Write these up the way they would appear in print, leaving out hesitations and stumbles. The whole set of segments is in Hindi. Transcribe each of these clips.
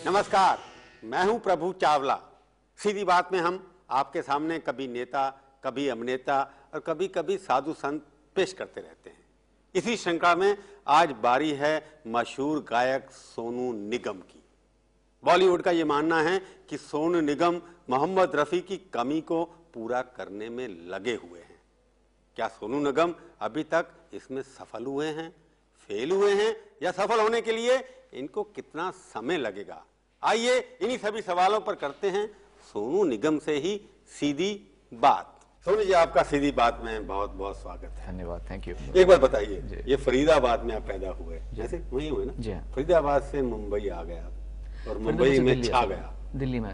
नमस्कार, मैं हूं प्रभु चावला। सीधी बात में हम आपके सामने कभी नेता, कभी अभिनेता और कभी कभी साधु संत पेश करते रहते हैं। इसी श्रृंखला में आज बारी है मशहूर गायक सोनू निगम की। बॉलीवुड का ये मानना है कि सोनू निगम मोहम्मद रफ़ी की कमी को पूरा करने में लगे हुए हैं। क्या सोनू निगम अभी तक इसमें सफल हुए हैं, फेल हुए हैं या सफल होने के लिए इनको कितना समय लगेगा? आइए इन्हीं सभी सवालों पर करते हैं सोनू निगम से ही सीधी बात। सोनू जी, आपका सीधी बात में बहुत बहुत स्वागत है। धन्यवाद, थैंक यू। एक बात बताइए, ये फरीदाबाद में आप पैदा हुए, जैसे वहीं हुए ना? जी हाँ। फरीदाबाद से मुंबई आ गए आप और मुंबई में छा गया। दिल्ली में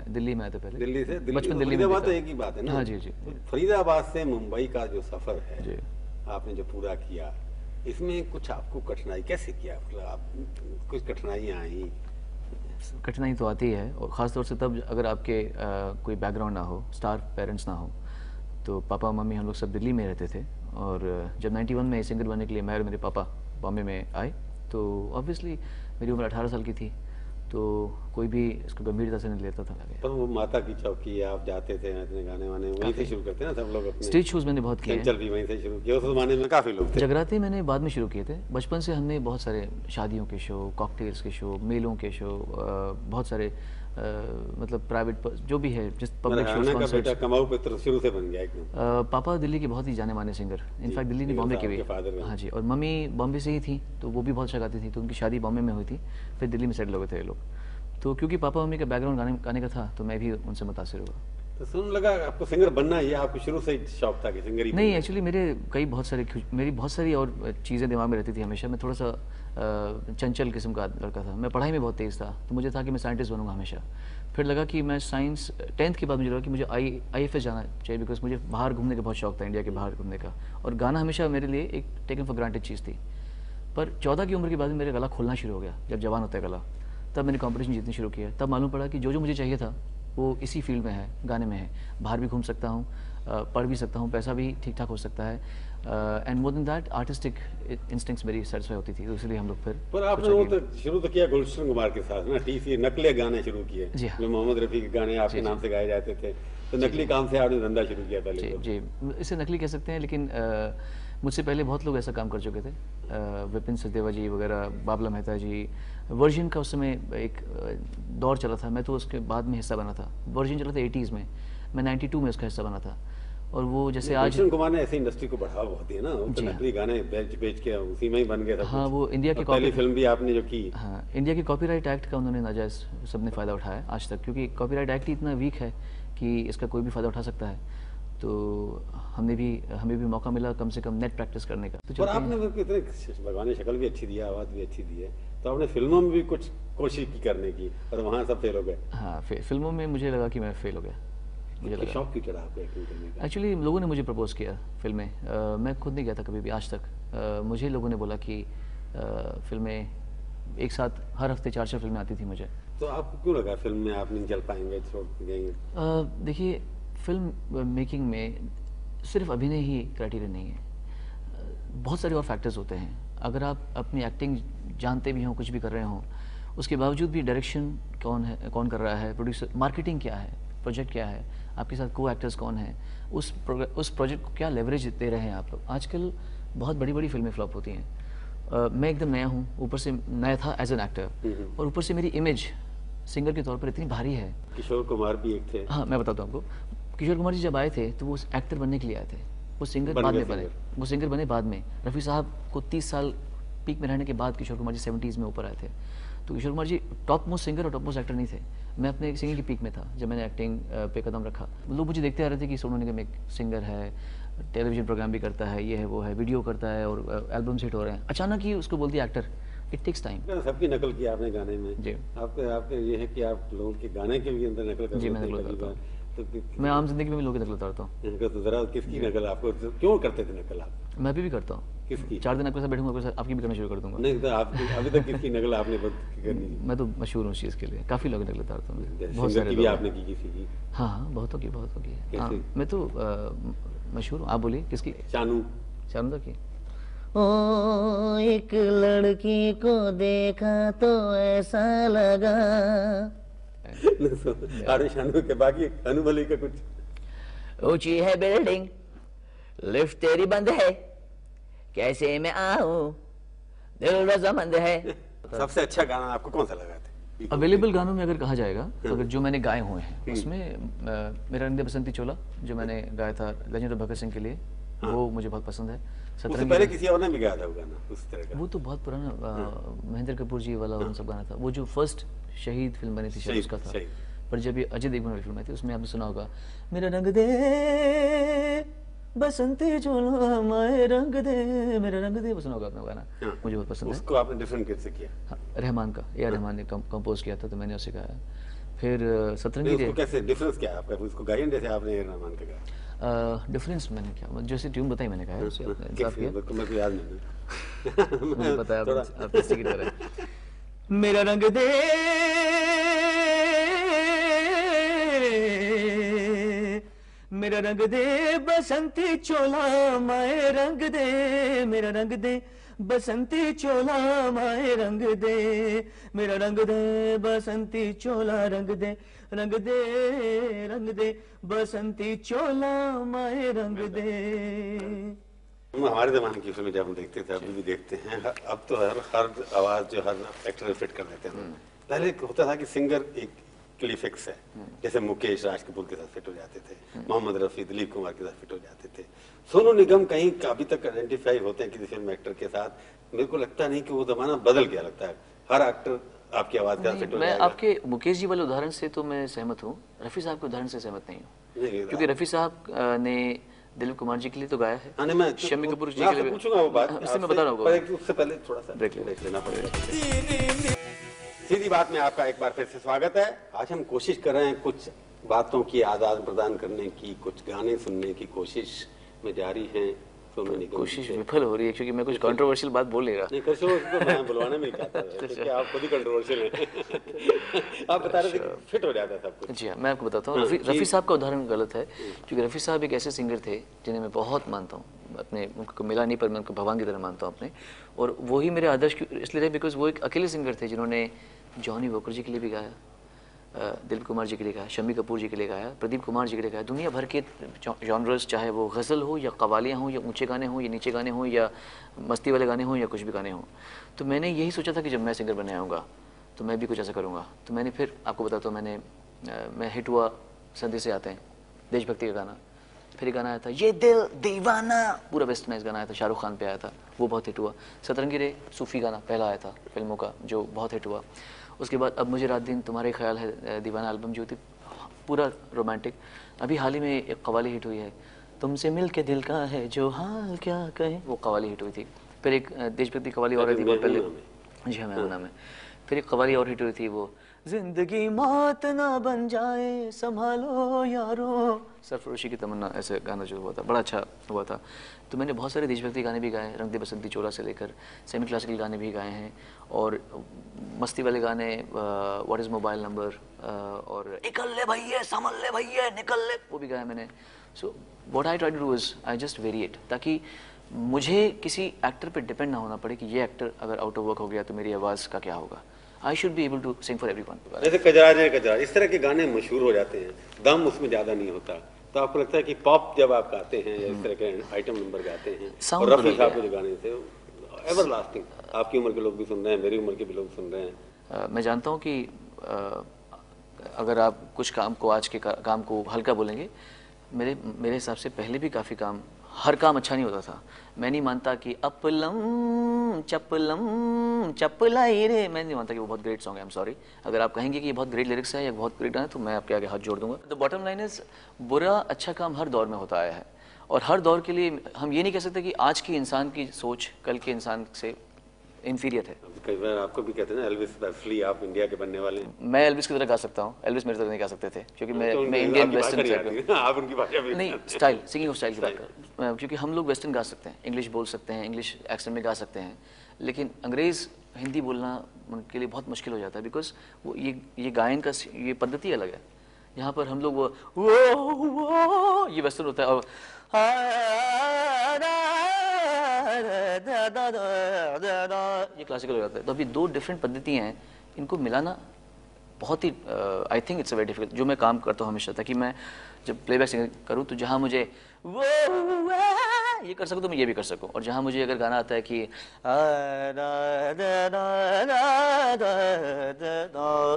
आए थे पहले। दिल्ली से बचपन दिल्ली में फरीदाबाद तो एक ही बात है ना? हाँ जी जी। फरीदाबाद से मुंबई का जो सफर है जी, आपने जो पूरा किया, इसमें कुछ आपको कठिनाई कैसे किया? मतलब आप कुछ कठिनाइयाँ आई? कठिनाई तो आती है, और ख़ास तौर से तब अगर आपके कोई बैकग्राउंड ना हो, स्टार पेरेंट्स ना हो। तो पापा मम्मी हम लोग सब दिल्ली में रहते थे, और जब 91 में सिंगर बनने के लिए मैं और मेरे पापा बॉम्बे में आए, तो ऑब्वियसली मेरी उम्र 18 साल की थी, तो कोई भी इसको गंभीरता से नहीं लेता था। पर वो माता की चौकी, आप जाते थे नाचने गाने वाने, वहीं से शुरू करते हैं ना सब लोग अपने? स्टेज शोज मैंने बहुत किए हैं। चल भी वहीं से शुरू किया। उस जमाने में काफ़ी लोग थे। जगराते मैंने बाद में शुरू किए थे। बचपन से हमने बहुत सारे शादियों के शो, कॉकटेल्स के शो, मेलों के शो, बहुत सारे मतलब प्राइवेट जो भी है, जिस पब्लिक शोज, कॉन्सर्ट्स। कमाऊ पुत्र शुरू से बन गया एकदम। पापा दिल्ली के बहुत ही जाने माने सिंगर, इनफैक्ट दिल्ली नहीं बॉम्बे के भी। हाँ जी, और मम्मी बॉम्बे से ही थी, तो वो भी बहुत अच्छा गाती थी, तो उनकी शादी बॉम्बे में हुई थी, फिर दिल्ली में सेटल हो गए थे ये लोग। तो क्योंकि पापा मम्मी का बैकग्राउंड गाने का था, तो मैं भी उनसे मुतासिर हुआ। तो सुन लगा आपको सिंगर बनना है, आपको शुरू से ही शौक था कि सिंगर ही? नहीं, एक्चुअली मेरी बहुत सारी और चीज़ें दिमाग में रहती थी हमेशा। मैं थोड़ा सा चंचल किस्म का लड़का था। मैं पढ़ाई में बहुत तेज़ था, तो मुझे था कि मैं साइंटिस्ट बनूंगा हमेशा। फिर लगा कि मैं साइंस 10th के बाद मुझे लगा कि मुझे IFS जाना चाहिए, बिकॉज मुझे बाहर घूमने का बहुत शौक था, इंडिया के बाहर घूमने का, और गाना हमेशा मेरे लिए एक टेकन फॉर ग्रांटेड चीज़ थी। पर 14 की उम्र के बाद मेरा गला खोलना शुरू हो गया, जब जवान होता है गला, तब मैंने कंपटीशन जीतनी शुरू किया। तब मालूम पड़ा कि जो मुझे चाहिए था वो इसी फील्ड में है, गाने में है। बाहर भी घूम सकता हूँ, पढ़ भी सकता हूँ, पैसा भी ठीक ठाक हो सकता है, and more than that artistic instincts मेरी सेटिस्फाई होती थी, तो इसलिए हम लोग फिर। पर आपने वो तो शुरू तो किया गुलशन कुमार के साथ ना, TC नकली गाने शुरू किए। जी हाँ। जो मोहम्मद रफ़ी के गाने आपके नाम से गाए जाते थे, तो नकली काम से आपने धंधा शुरू किया था? जी, इसे नकली कह सकते हैं, लेकिन मुझसे पहले बहुत लोग ऐसा काम कर चुके थे। विपिन सचदेवा जी वगैरह, बाबला मेहता जी। वर्जिन का उस समय एक दौर चला था, मैं तो उसके बाद में हिस्सा बना था। वर्जिन चला था 80s में, मैं 92 में उसका हिस्सा बना था। और वो जैसे आज गुलशन कुमार ने ऐसी इंडस्ट्री को बढ़ावा बहुत दिया ना, तो नकली गाने बेच के उसी में ही बन गया था। हाँ, वो इंडिया की पहली फिल्म भी आपने जो की। हाँ, इंडिया के कॉपीराइट एक्ट का उन्होंने नाजायज़ सबने फ़ायदा उठाया आज तक, क्योंकि कॉपीराइट एक्ट ही इतना वीक है कि इसका कोई भी फ़ायदा उठा सकता है। तो हमें भी मौका मिला कम से कम नेट प्रैक्टिस करने का। तो आपने इतने भगवान ने शक्ल भी अच्छी दी है, आवाज़ भी अच्छी दी है, तो आपने फिल्मों में भी कुछ कोशिश की करने की, और वहाँ सब फेल हो गए। हाँ, फिल्मों में मुझे लगा कि मैं फेल हो गया। मुझे लगा शौक क्यों चढ़ा आपको एक्टिंग करने का? एक्चुअली लोगों ने मुझे प्रपोज किया फिल्में, मैं खुद नहीं गया था कभी भी आज तक। मुझे लोगों ने बोला कि फिल्में एक साथ हर हफ्ते 4 फिल्में आती थी मुझे। तो आपको क्यों लगा फिल्म में आप नहीं चल पाएंगे, छोड़ देंगे? देखिए, फिल्म मेकिंग में सिर्फ अभिनय ही क्राइटेरिया नहीं है, बहुत सारे और फैक्टर्स होते हैं। अगर आप अपनी एक्टिंग जानते भी हों, कुछ भी कर रहे हों, उसके बावजूद भी डायरेक्शन कौन कर रहा है, प्रोड्यूसर, मार्केटिंग क्या है, प्रोजेक्ट क्या है, आपके साथ को एक्टर्स कौन है, उस प्रोजेक्ट को क्या लेवरेज दे रहे हैं आप लोग। आजकल बहुत बड़ी बड़ी फिल्में फ्लॉप होती हैं। मैं एकदम नया हूँ, ऊपर से नया था एज एन एक्टर, और ऊपर से मेरी इमेज सिंगर के तौर पर इतनी भारी है। किशोर कुमार भी एक थे। हाँ, मैं बताता हूँ आपको। किशोर कुमार जी जब आए थे तो वो एक्टर बनने के लिए आए थे, वो सिंगर बाद में बने। वो सिंगर बने बाद में। रफ़ी साहब को 30 साल पीक में रहने के बाद किशोर कुमार जी 70s में ऊपर आए थे। तो Kishore Kumar ji top most singer और टॉप मोस्ट एक्टर नहीं थे। मैं अपने सिंगिंग की पीक में था जब मैंने एक्टिंग पे कदम रखा। लोग मुझे देखते आ रहे थे कि सोनू निगम एक सिंगर है, टेलीविजन प्रोग्राम भी करता है, ये है वो है, वीडियो करता है, और एल्बम्स हिट हो रहे हैं। अचानक ही उसको बोल दिया एक्टर। It takes time. सबकी नकल की आपने गाने में जी। आपके ये है कि आप लोगों के गाने के भी अंदर नकल करते हैं? जी, मैं नकल करता हूँ। मैं आम जिंदगी में भी लोगों की नकल उतारता हूँ। तो जरा किसकी नकल आपको क्यों करते थे नकल आप? मैं भी करता हूँ। किसकी? 4 दिन आपके साथ बैठूंगा, आपकी भी करना शुरू कर दूंगा। नहीं, तो आप अभी तक किसकी नकल आपने करनी? मैं तो मशहूर हूँ इस चीज़ के लिए, काफ़ी लोग नकल उतारता हूँ। बहुत सारे भी आपने की किसी की? हाँ, बहुतों की। हाँ, मैं तो मशहूर हूँ। आप बोलिए किसकी? शानू की। ओ एक लड़की को देखा तो ऐसा लगा आरुष शानू के बाकी अनुभली का कुछ ऊंची है बिल्डिंग, लिफ्ट तेरी बंद है, कैसे मैं आऊं, दिल रजामंद है। सबसे अच्छा गाना आपको कौन सा लगा था? अवेलेबल गानों में अगर कहा जाएगा, अगर जो मैंने गाए हुए हैं उसमें मेरा रंग दे बसंती चोला जो मैंने गाया था लेजेंड ऑफ भगत सिंह के लिए, वो मुझे बहुत पसंद है। उससे पहले किसी और ने भी गाया था वो गाना उस तरह का? वो तो बहुत पुराना महेंद्र कपूर जी वाला उन सब गाना था। वो जो फर्स्ट शहीद फिल्म बनी थी शायद उसका था। पर जब ये अजय देवगन वाली फिल्म आई थी उसमें आपने सुना होगा, मेरा रंग दे बसंती चोला माए रंग दे, मेरा रंग दे, वो सुना होगा आपने गाना। मुझे बहुत पसंद है। उसको आपने डिफरेंट कैसे किया? हाँ, रहमान का, ए आर रहमान ने कंपोज किया था, तो मैंने उसे गाया। फिर सतरंगी उसको कैसे डिफरेंस क्या है आपका? उसको गायन जैसे आपने ए आर रहमान का गाया? डिफरेंस मैंने क्या, जैसे ट्यून बताई मैंने गाया, उससे आपने इंसाफ किया। मेरे को याद नहीं। मुझे पता है आप किसी की तरह। मेरा रंग दे मेरा रंग दे बसंती चोला माए रंग दे, मेरा रंग दे बसंती चोला माए रंग दे, मेरा रंग दे बसंती चोला रंग दे, रंग दे रंग दे बसंती चोला माए रंग दे। हमारे जमाने की फिल्में जब हम देखते थे, अभी भी देखते हैं, अब तो हर आवाज जो हर एक्टर फिट कर देते हैं। पहले होता था कि सिंगर एक के लिए फिक्स है, जैसे मुकेश राज कपूर के साथ फिट हो जाते थे, मोहम्मद रफी दिलीप कुमार के साथ फिट हो जाते थे। सोनू निगम कहीं अभी तक आइडेंटिफाई होते हैं किसी फिल्म एक्टर के साथ। मेरे को लगता नहीं कि वो जमाना बदल गया, लगता है हर एक्टर आपकी आवाज के साथ फिट हो मैं जाएगा। आपके मुकेश जी वाले उदाहरण से तो मैं सहमत हूँ, रफी साहब के उदाहरण से सहमत नहीं हूँ, क्योंकि रफी साहब ने दिलीप कुमार जी के लिए तो गाया है, मैं शम्मी कपूर जी के लिए पूछूंगा वो बात, उससे मैं बता रहा हूँ। उससे पहले थोड़ा सा ब्रेक लेना पड़ेगा। सीधी बात में आपका एक बार फिर से स्वागत है। आज हम कोशिश कर रहे हैं कुछ बातों की आदान प्रदान करने की, कुछ गाने सुनने की कोशिश में जारी हैं। सोनू निगम कोशिश विफल हो रही है क्योंकि मैं कुछ कंट्रोवर्शियल बात बोल नहीं रहा। नहीं, तो मैं बुलवाना नहीं चाहता था, क्योंकि आप खुद ही कंट्रोवर्शियल हैं। आप बता रहे थे कि फिट हो जाता सब कुछ। जी हाँ, मैं आपको बताता हूँ, रफ़ी साहब का उदाहरण गलत है, क्योंकि रफ़ी साहब एक ऐसे सिंगर थे जिन्हें मैं बहुत मानता हूँ, अपने उनको मिला नहीं पर मैं उनको भगवान की तरह मानता हूँ अपने, और वही मेरे आदर्श इसलिए रहे बिकॉज वो एक अकेले सिंगर थे जिन्होंने जॉनी वॉकर जी के लिए भी गाया, दिलीप कुमार जी के लिए गाया, शम्मी कपूर जी के लिए गाया, प्रदीप कुमार जी के लिए गाया, दुनिया भर के जॉनर्स, चाहे वो गज़ल हो या कवालियाँ हों या ऊंचे गाने हों या नीचे गाने हों या मस्ती वाले गाने हों या कुछ भी गाने हों। तो मैंने यही सोचा था कि जब मैं सिंगर बने आऊँगा तो मैं भी कुछ ऐसा करूँगा। तो मैंने फिर आपको बताता हूँ, मैं हिट हुआ संधि से आते हैं, देशभक्ति का गाना, फिर एक गाना आया था ये दिल दीवाना, पूरा वेस्टर्नाइज गाना आया था, शाहरुख खान पे आया था, वो बहुत हिट हुआ। सतरंगी रे सूफी गाना पहला आया था फिल्मों का, जो बहुत हिट हुआ। उसके बाद अब मुझे रात दिन तुम्हारे ख्याल है दीवाना एल्बम जो थी, पूरा रोमांटिक। अभी हाल ही में एक कवाली हिट हुई है, तुमसे मिल के दिल का है जो हाल क्या कहे, वो कवाली हिट हुई थी। फिर एक देशभक्ति कवाली और थी बहुत पहले, जी हाँ मैं नाम है। फिर एक कवाली और हिट हुई थी, वो जिंदगी मौत ना बन जाए संभालो यारो, सरफरोशी की तमन्ना, ऐसे गाना जो हुआ था बड़ा अच्छा हुआ था। तो मैंने बहुत सारे देशभक्ति गाने भी गाए, रंग दे बसंती चोला से लेकर सेमी क्लासिकल गाने भी गाए हैं, और मस्ती वाले गाने व्हाट इज़ मोबाइल नंबर और निकल ले भैया संभल ले भैया निकल ले, वो भी गाया मैंने। So what I try to do is I just variate, ताकि मुझे किसी एक्टर पे डिपेंड ना होना पड़े कि ये एक्टर अगर आउट ऑफ वर्क हो गया तो मेरी आवाज़ का क्या होगा। I should be able to sing for everyone. जैसे कजरा इस तरह के गाने मशहूर हो जाते हैं, दम उसमें ज़्यादा नहीं होता, तो आपको लगता है कि पॉप जब आप गाते हैं या इस तरह के आइटम नंबर गाते हैं, और रफ़ी साहब के जो गाने थे एवर लास्टिंग, आपकी उम्र के लोग भी सुन रहे हैं, मेरी उम्र के भी लोग सुन रहे हैं। मैं जानता हूँ कि अगर आप कुछ काम को, आज के काम को हल्का बोलेंगे, मेरे हिसाब से पहले भी काफ़ी काम, हर काम अच्छा नहीं होता था। मैं नहीं मानता कि अपलम चपलाई रे, मैं नहीं मानता कि वो बहुत ग्रेट सॉन्ग है। आई एम सॉरी, अगर आप कहेंगे कि ये बहुत ग्रेट लिरिक्स है या बहुत ग्रेट गाना है तो मैं आपके आगे हाथ जोड़ दूंगा। द बॉटम लाइन इज, बुरा अच्छा काम हर दौर में होता आया है, और हर दौर के लिए हम ये नहीं कह सकते कि आज की इंसान की सोच कल के इंसान से इंफीरियर है। कई बार आपको भी कहते हैं ना एल्विस प्रेस्ली, आप इंडिया के बनने वाले हैं। मैं एल्विस की तरह गा सकता हूँ, एल्विस मेरी तरह नहीं गा सकते थे, क्योंकि मैं इंडियन वेस्टर्न, आप उनकी भाषा भी नहीं स्टाइल, सिंगिंग ऑफ स्टाइल की बात कर, क्योंकि हम लोग वेस्टर्न गा सकते हैं, इंग्लिश बोल सकते हैं, इंग्लिश एक्सेंट में गा सकते हैं, लेकिन अंग्रेज़ हिंदी बोलना उनके लिए बहुत मुश्किल हो जाता है, बिकॉज वो ये गायन का ये पद्धति अलग है। यहाँ पर हम लोग वो ये वेस्टर्न होता है, और ये क्लासिकल हो जाता है। तो अभी दो डिफरेंट पद्धतियाँ हैं, इनको मिलाना बहुत ही I think it's a very difficult, जो मैं काम करता हूँ हमेशा, ताकि मैं जब प्लेबैक सिंगिंग करूँ तो जहाँ मुझे वो ये कर सकूँ तो मैं ये भी कर सकूँ, और जहाँ मुझे अगर गाना आता है कि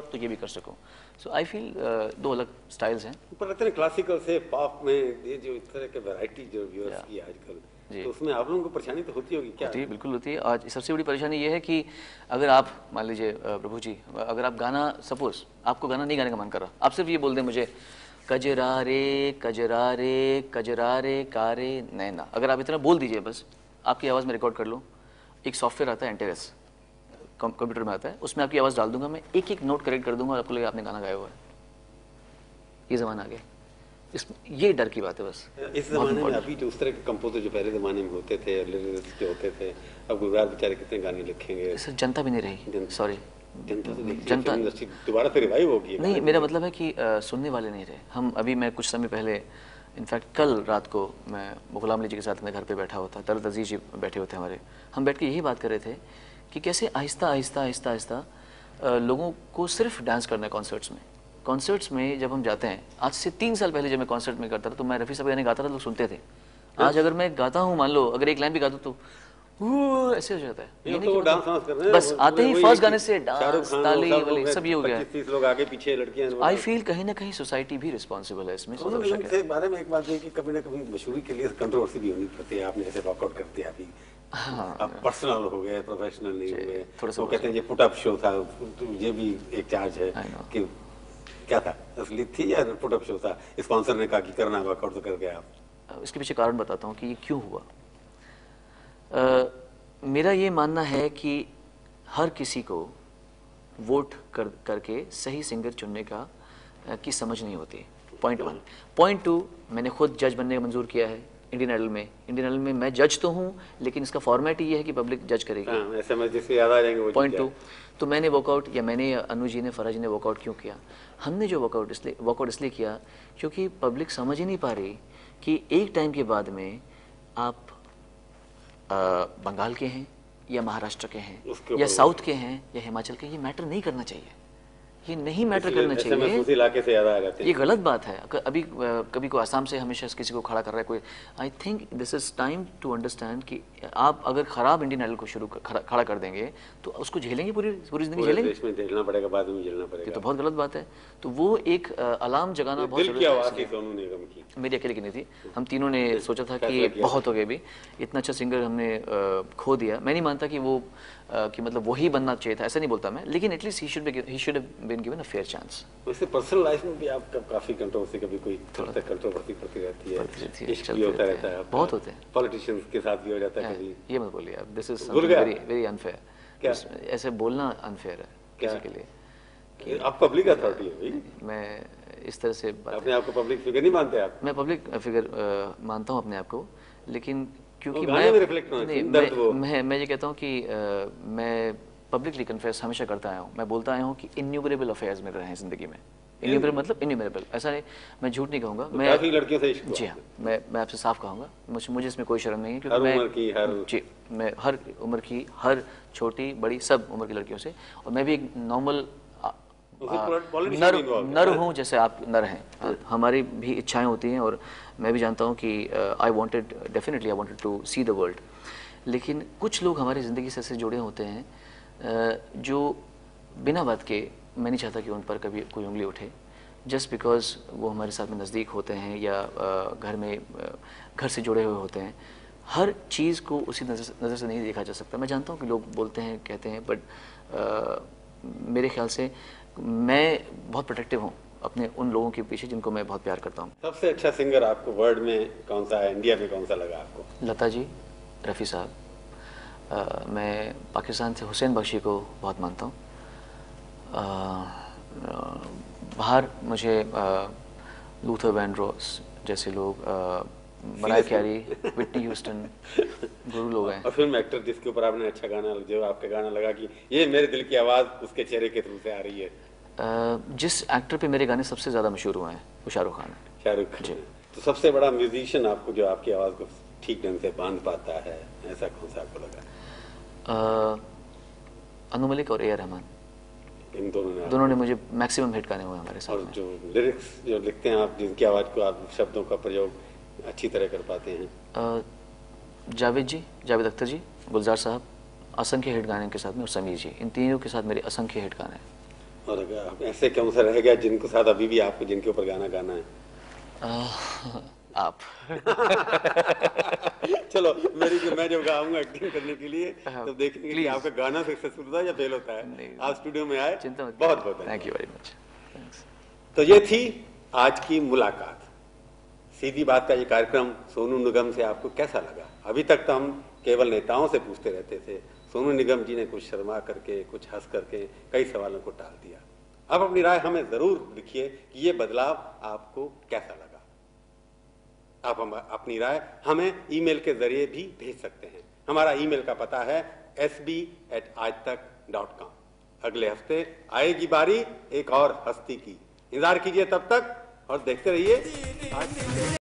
तो ये भी कर सकूँ। सो आई फील दो अलग स्टाइल्स हैं। पर इतने क्लासिकल से पॉप में ये जो इस तरह के वैरायटी जो व्यूअर्स की आजकल, तो उसमें आप लोगों को परेशानी तो होती होगी क्या? होती है, बिल्कुल होती है। आज सबसे बड़ी परेशानी ये है कि अगर आप मान लीजिए प्रभु जी, अगर आप गाना, सपोज आपको गाना नहीं गाने का मन कर रहा, आप सिर्फ ये बोल दें मुझे कजरारे कजरारे कजरारे कारे नैना, अगर आप इतना बोल दीजिए बस, आपकी आवाज़ में रिकॉर्ड कर लूँ, एक सॉफ्टवेयर आता है एंटेरस, कंप्यूटर में आता है, उसमें आपकी आवाज़ डाल दूंगा, मैं एक एक नोट करेक्ट कर दूंगा और आपको लगेगा आपने गाना गाया हुआ है। ये ज़माना आ गया, ये डर की बात है बस। इस जमाने में अभी जो उस तरह के कंपोजर जो पहले जमाने में होते थे, लिरिक्स जो होते थे, अब गुलजार बेचारे कितने गाने लिखेंगे। सर जनता भी नहीं रही, सॉरी, जनता इंडस्ट्री दोबारा से रिवाइव होगी। नहीं, मेरा मतलब है कि सुनने वाले नहीं रहे। हम अभी, मैं कुछ समय पहले, इनफैक्ट कल रात को मैं गुलाम अली जी के साथ अपने घर पे बैठा हुआ था, तरत अजीज जी बैठे हुए थे हमारे, हम बैठ के यही बात कर रहे थे कि कैसे आहिस्ता आहिस्ता आहिस्ता आहिस्ता लोगों को सिर्फ डांस करना है कॉन्सर्ट्स में। कॉन्सर्ट्स में जब हम जाते हैं, आज से 3 साल पहले जब मैं कॉन्सर्ट में करता था तो मैं रफ़ी साहब गाने गाता था, लोग सुनते थे। आज अगर मैं गाता हूँ, मान लो अगर एक लाइन भी गा दूँ तो ऐसे हो जाता है। ये नहीं कि डांस कर रहे हैं, बस आते ही फर्स्ट गाने से डांस, शाहरुख ताली खान वाली सब ये हो गया है। 25-30 लोग आगे पीछे, लड़कियां। आई फील कहीं ना कहीं सोसाइटी भी रिस्पॉन्सिबल है इसमें। इसके बारे में एक बात है कि कभी ना कभी मशहूरी के लिए कंट्रोवर्सी भी होनी पड़ती है। आपने ऐसे वॉकआउट कर दिया अभी, अब पर्सनल हो गए, प्रोफेशनल नहीं हुए, वो कहते हैं ये पुटअप शो था, तो ये भी एक चार्ज है कि क्या था, असली थी या पुटअप शो था? स्पॉन्सर ने कहा कि करना वर्कआउट, तो कर गए आप। इसके पीछे कारण बताता हूँ कि ये क्यों हुआ। मेरा ये मानना है कि हर किसी को वोट करके सही सिंगर चुनने का की समझ नहीं होती, पॉइंट 1। पॉइंट 2, मैंने खुद जज बनने का मंजूर किया है इंडियन आइडल में। इंडियन आइडल में मैं जज तो हूँ, लेकिन इसका फॉर्मेट ही ये है कि पब्लिक जज करेगी। ऐसे में जिससे याद आ जाएंगे वो। पॉइंट 2, तो मैंने वॉकआउट, या मैंने, अनु जी ने, फराज जी ने वॉकआउट क्यों किया? हमने जो वॉकआउट इसलिए किया क्योंकि पब्लिक समझ ही नहीं पा रही कि एक टाइम के बाद में आप बंगाल के हैं या महाराष्ट्र के हैं या साउथ के हैं या हिमाचल के, ये मैटर नहीं करना चाहिए, ये नहीं मैटर करना चाहिए। उस इलाके से याद आ जाते हैं। ये गलत बात है। अभी कभी को आसाम से हमेशा किसी को खड़ा कर रहा है कोई। I think this is time to understand कि आप अगर खराब इंडियन आइडल को खड़ा कर देंगे तो उसको झेलेंगे, पूरी जिंदगी झेलेंगे। देश में झेलना पड़ेगा, बाद में झेलना पड़ेगा। ये तो बहुत गलत बात है। तो वो एक अलार्म जगाना बहुत जरूरी है। मेरी अकेले की नहीं थी, हम तीनों ने सोचा था कि बहुत हो गए, भी इतना अच्छा सिंगर हमने खो दिया। मैं नहीं मानता कि वो कि मतलब वही बनना चाहिए था, ऐसा नहीं बोलता मैं, लेकिन at least he should have been given a fair chance. वैसे पर्सनल लाइफ में भी आप काफी कंट्रोवर्सी, कभी कोई कंट्रोवर्सी पड़ती रहती है, इश्क भी होता रहता है, बहुत होते हैं, पॉलिटिशियंस के साथ भी हो जाता है कभी। ये मत बोलिए आप, this is something very very unfair. ऐसे बोलना अनफेयर है किसी के लिए। आप पब्लिक अथॉरिटी है भाई। मैं इस तरह से अपने आप को पब्लिक फिगर नहीं मानते आप? मैं पब्लिक फिगर मानता हूँ अपने आप को, लेकिन क्योंकि मैं ये कहता हूँ कि मैं पब्लिकली कन्फेस हमेशा करता आया हूँ। मैं बोलता आया हूँ कि इन्यूमरेबल अफेयर्स मिल रहे हैं ज़िंदगी में। इन्यूमरेबल मतलब इन्यूमरेबल, ऐसा नहीं, मैं झूठ नहीं कहूँगा। मैं काफी लड़कियों से इश्क हुआ। जी हाँ, मैं आपसे साफ कहूँगा, मुझे इसमें कोई शर्म नहीं है, क्योंकि मैं हर उम्र की, हर छोटी बड़ी सब उम्र की लड़कियों से, और मैं भी एक नॉर्मल नर हूँ जैसे आप नर हैं। हमारी भी इच्छाएं होती हैं, और मैं भी जानता हूँ कि I wanted to see the world. लेकिन कुछ लोग हमारी ज़िंदगी से ऐसे जुड़े होते हैं जो बिना बात के, मैं नहीं चाहता कि उन पर कभी कोई उंगली उठे, जस्ट बिकॉज वो हमारे साथ में नज़दीक होते हैं या घर से जुड़े हुए होते हैं। हर चीज़ को उसी नज़र से नहीं देखा जा सकता। मैं जानता हूँ कि लोग बोलते हैं, कहते हैं, बट मेरे ख्याल से मैं बहुत प्रोटेक्टिव हूँ अपने उन लोगों के पीछे जिनको मैं बहुत प्यार करता हूँ। सबसे अच्छा सिंगर आपको वर्ल्ड में कौन सा है, इंडिया में कौन सा लगा आपको? लता जी, रफ़ी साहब। मैं पाकिस्तान से हुसैन बख्शी को बहुत मानता हूँ। बाहर मुझे लूथर वैंड्रोस जैसे लोग, मराय कैरी, विटनी ह्यूस्टन, गुरु लोग हैं। और फिल्म एक्टर जिसके ऊपर आपने अच्छा गाना, जो आपका गाना लगा कि ये मेरे दिल की आवाज़ उसके चेहरे के थ्रू से आ रही है? जिस एक्टर पे मेरे गाने सबसे ज़्यादा मशहूर हुए हैं वो शाहरुख खान है। शाहरुख खान। तो सबसे बड़ा म्यूजिशियन आपको जो आपकी आवाज़ को ठीक ढंग से बांध पाता है, ऐसा कौन सा आपको लगा? अनु मलिक और ए आर रहमान। इन दोनों ने दोनों ने मुझे मैक्सिमम हिट गाने हुए हमारे साथ और में। जो लिरिक्स जो लिखते हैं आप, जिनकी आवाज़ को आप शब्दों का प्रयोग अच्छी तरह कर पाते हैं? जावेद जी, जावेद अख्तर जी, गुलजार साहब, असंख्य हिट गाने के साथ में, और समीर जी, इन तीनों के साथ मेरे असंख्य हिट गाने हैं। और अगर आप ऐसे कौन सा रह गया जिनको साथ अभी भी आपको जिनके ऊपर गाना गाना है? आप चलो मैं जब गाऊंगा एक्टिंग करने के लिए तब देखेंगे कि Please. आपका गाना सक्सेसफुल होता है या फेल होता है। नहीं। आप स्टूडियो में आए, चिंता मत बहुत बहुत थैंक यू वेरी मच। तो ये थी आज की मुलाकात। सीधी बात का ये कार्यक्रम सोनू निगम से आपको कैसा लगा? अभी तक तो हम केवल नेताओं से पूछते रहते थे, सोनू निगम जी ने कुछ शर्मा करके, कुछ हंस करके कई सवालों को टाल दिया। अब अपनी राय हमें जरूर लिखिए कि ये बदलाव आपको कैसा लगा। आप हम अपनी राय हमें ईमेल के जरिए भी भेज सकते हैं। हमारा ईमेल का पता है sb@aajtak.com। अगले हफ्ते आएगी बारी एक और हस्ती की। इंतजार कीजिए तब तक और देखते रहिए आज